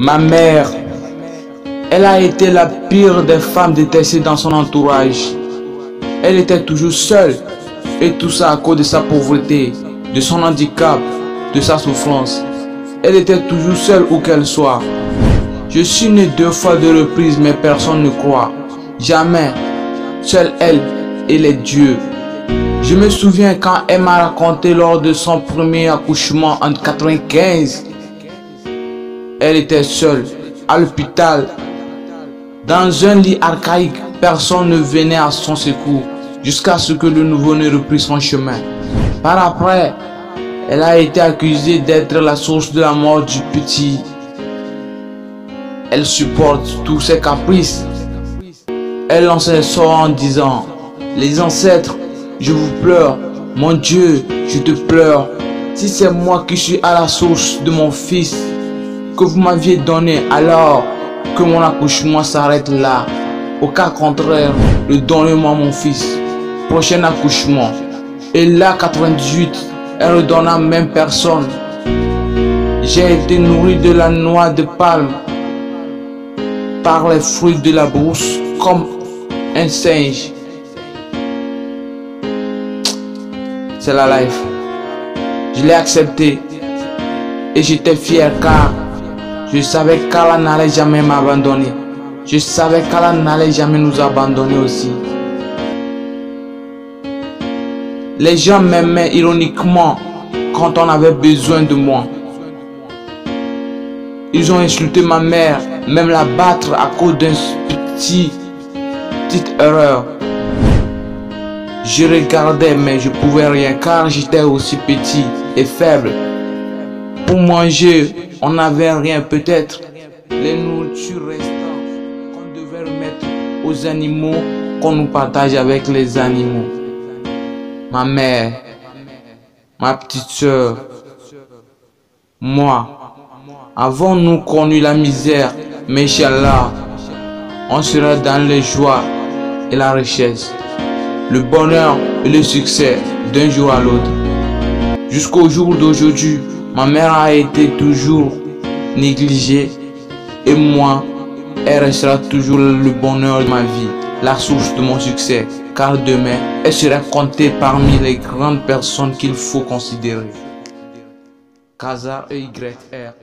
Ma mère, elle a été la pire des femmes détestées dans son entourage. Elle était toujours seule, et tout ça à cause de sa pauvreté, de son handicap, de sa souffrance. Elle était toujours seule où qu'elle soit. Je suis né 2 fois de reprise, mais personne ne croit. Jamais. Seule elle et les dieux. Je me souviens quand elle m'a raconté lors de son premier accouchement en 95. Elle était seule, à l'hôpital, dans un lit archaïque. Personne ne venait à son secours, jusqu'à ce que le nouveau-né reprenne son chemin. Par après, elle a été accusée d'être la source de la mort du petit. Elle supporte tous ses caprices. Elle lance un sort en disant: les ancêtres, je vous pleure, mon Dieu, je te pleure. Si c'est moi qui suis à la source de mon fils que vous m'aviez donné, alors que mon accouchement s'arrête là. Au cas contraire, redonnez-moi mon fils. Prochain accouchement. Et là, 98, elle redonna même personne. J'ai été nourri de la noix de palme par les fruits de la brousse comme un singe. C'est la life. Je l'ai accepté et j'étais fier car je savais qu'Allah n'allait jamais m'abandonner. Je savais qu'Allah n'allait jamais nous abandonner aussi. Les gens m'aimaient ironiquement quand on avait besoin de moi. Ils ont insulté ma mère, même la battre à cause d'une petite erreur. Je regardais mais je pouvais rien car j'étais aussi petit et faible. Pour manger, on n'avait rien, peut-être les nourritures restantes qu'on devait remettre aux animaux qu'on nous partage avec les animaux. Ma mère, ma petite soeur, moi, avons-nous connu la misère, mais Inch'Allah, on sera dans les joies et la richesse, le bonheur et le succès d'un jour à l'autre. Jusqu'au jour d'aujourd'hui, ma mère a été toujours négligée et moi, elle restera toujours le bonheur de ma vie, la source de mon succès, car demain, elle sera comptée parmi les grandes personnes qu'il faut considérer. Kazar EYR